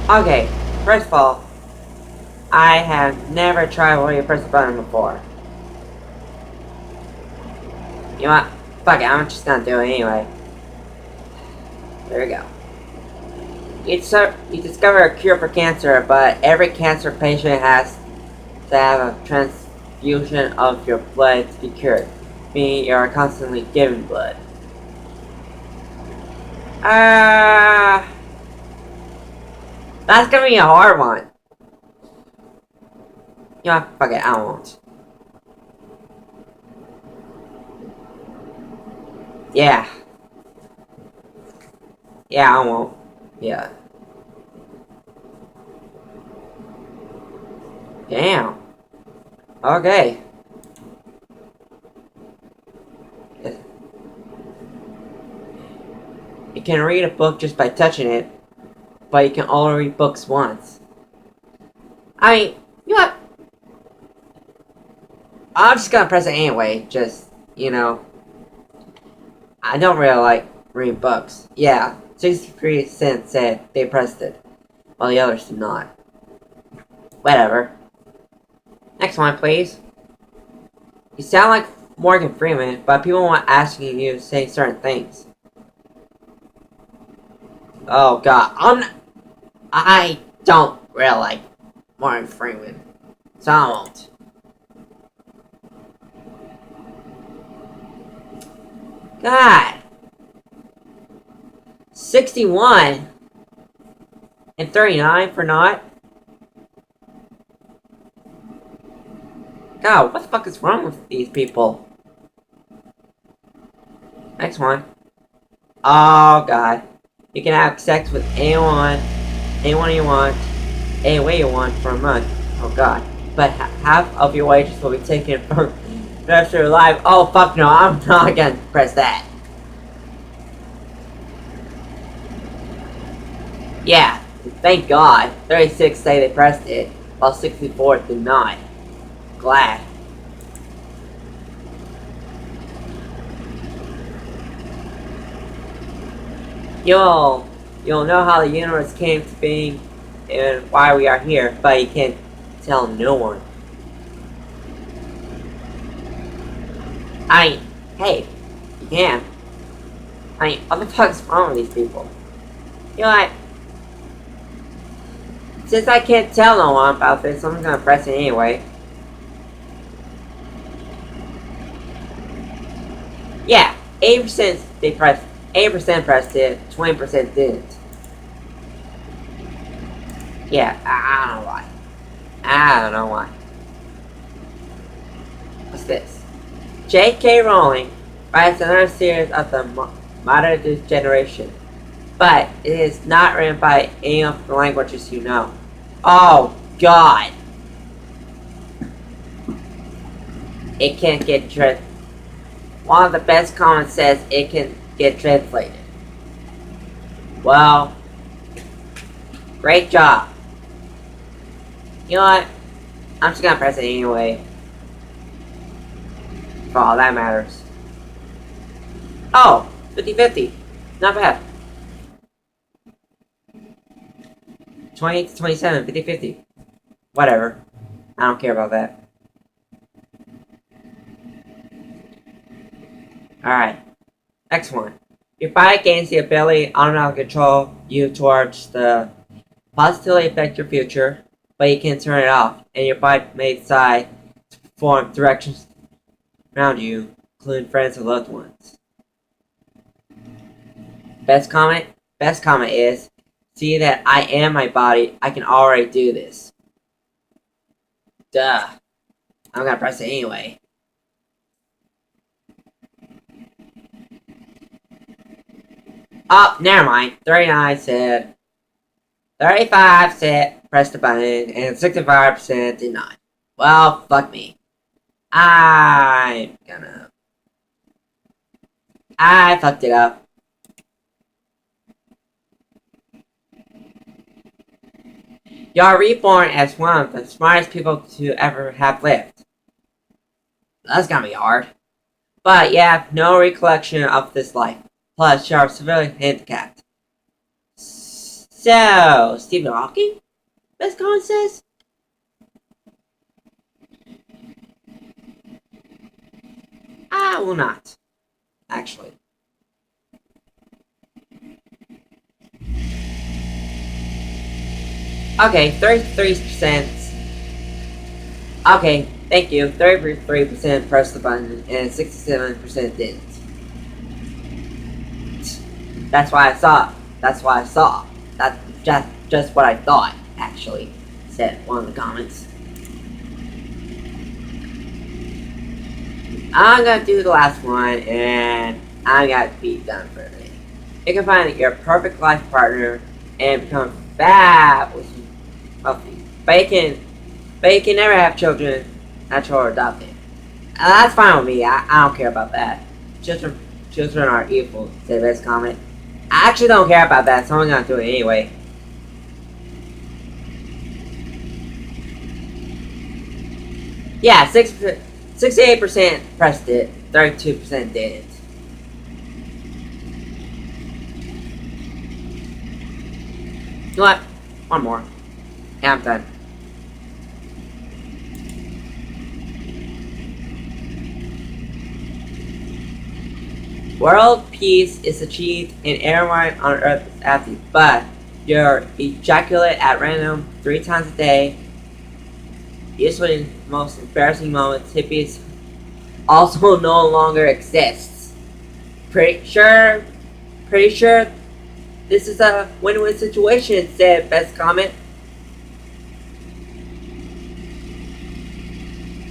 Okay, first of all, I have never tried where you press the button before. You know what? Fuck it, I'm just gonna do it anyway. There we go. You discover a cure for cancer, but every cancer patient has to have a transfusion of your blood to be cured, meaning you are constantly giving blood. Uh, that's gonna be a hard one. You know, fuck it, I won't. Yeah. Yeah, I won't. Yeah. Damn. Okay. You can read a book just by touching it, but you can only read books once. I mean, you know what? I'm just gonna press it anyway, just, you know. I don't really like reading books. Yeah, 63% said they pressed it, while the others did not. Whatever. Next one, please. You sound like Morgan Freeman, but people want asking you to say certain things. Oh god, I don't really like Morgan Freeman, so I won't. God. 61 and 39 for not. God, what the fuck is wrong with these people? Next one. Oh god. You can have sex with anyone you want, any way you want for a month. Oh god. But half of your wages will be taken for the rest of your life. Oh fuck no, I'm not gonna press that. Yeah, thank god. 36 say they pressed it, while 64 did not. Glad. You'll know how the universe came to being and why we are here, but you can't tell no one. Hey, you can. What the fuck's wrong with these people? You know what? Since I can't tell no one about this, I'm gonna press it anyway. Yeah, 80% they pressed. 80% pressed it. 20% didn't. Yeah, I don't know why. I don't know why. What's this? J.K. Rowling writes another series of the modern generation, but it is not written by any of the languages you know. Oh god! It can't get translated. One of the best comments says it can get translated. Well, great job. You know what? I'm just gonna press it anyway. For all that matters. Oh, 50-50. Not bad. 28 to 27, 50-50. Whatever. I don't care about that. Alright. Next one. Your body gains the ability to automatically control you towards the positively affect your future, but you can turn it off, and your body may decide to perform directions around you, including friends and loved ones. Best comment? Best comment is, see that I am my body, I can already do this. Duh. I'm gonna press it anyway. Oh, never mind. 39 said. 35 said press the button, and 65% did not. Well, fuck me. I fucked it up. You are reborn as one of the smartest people to ever have lived. That's gonna be hard. But you have no recollection of this life. Plus, you are severely handicapped. So, Stephen Hawking? Best comment says? I will not. Actually. Okay, 33%. Okay, thank you. 33% pressed the button and 67% didn't. That's why I saw. That's why I saw. That's just what I thought, actually, said one of the comments. I'm gonna do the last one, and I got to be done for the day. You can find your perfect life partner and become fabulous wealthy. But you can never have children, natural or adopted. That's fine with me. I don't care about that. Children are evil, said best comment. I actually don't care about that, so I'm gonna do it anyway. Yeah, 68% pressed it, 32% didn't. You know what? One more. Yeah, I'm done. World peace is achieved and everyone on Earth is happy, but you ejaculate at random 3 times a day, usually in the most embarrassing moments. Hippies also no longer exists. Pretty sure this is a win-win situation, said best comment.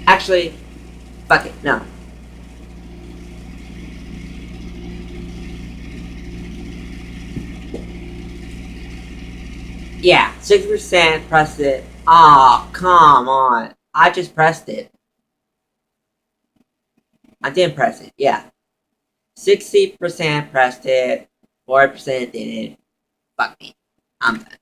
Actually, fuck it, no. Yeah, 6% pressed it. Aw, oh, come on. I just pressed it. I didn't press it, yeah. 60% pressed it, 40% didn't. Fuck me. I'm done.